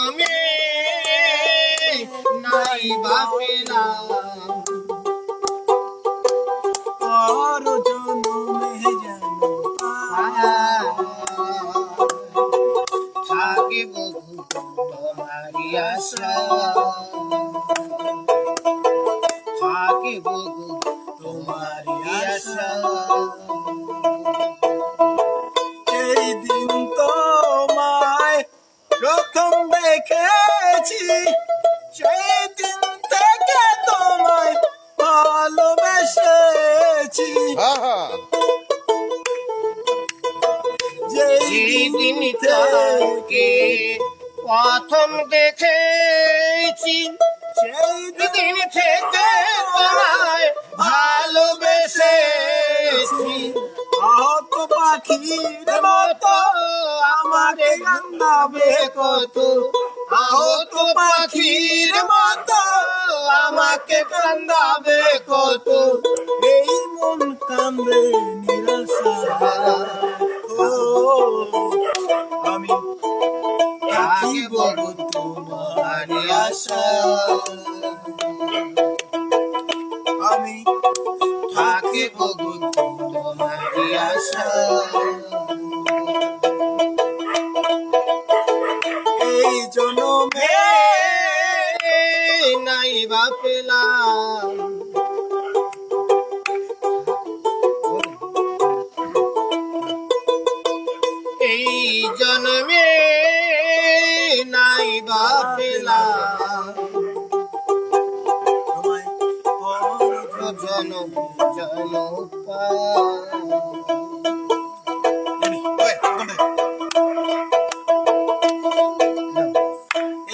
জনমে নাই বা পেলাম, পর জনমে যেন থাকিব তোমারি আশা, থাকিব তোমারি আশা। এই দিন তোমায় প্রথম দেখেছি, সেই দিন থেকে তোমায় ভালোবেসেছি। যেই দিন থেকে প্রথম দেখেছি, সেই দিন থেকে তোমায় ভালোবেসেছি। আহত পাখির মতো আমাকে কান্দাবে কত, আহত পাখির মতো আমাকে কান্দাবে কত, এই মন কান্দে নিরাশা। ও আমি থাকিব তোমারি আশা, আমি থাকিব তোমারি আশা। এই জনমে নাই বা পেলাম, এই জন্মে নাই বা পেলাম, তোমায় পর জনম জনম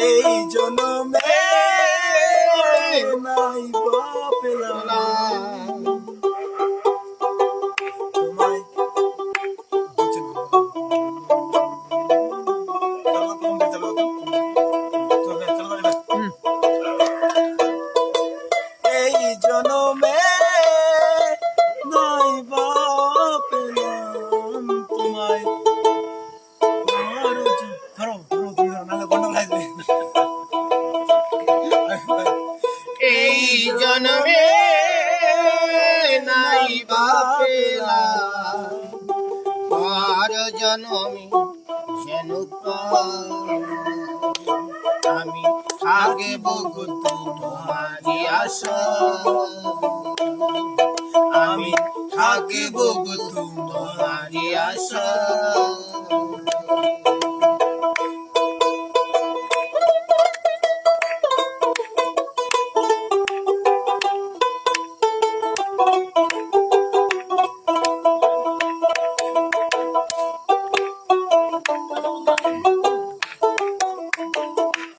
এই জনমে নাই বা পেলাম, তোমায় এই জনমে নাই বা পেলাম, তোমায় ধরো ধরো তুমি ধরো, নাহলে গন্ডগোল লাগবে। এই জন্মে নাই বা পেলাম, আর জন্মে যেন পাই। আমি থাকিব তোমারি আশা, আমি থাকিব তোমারি আশা।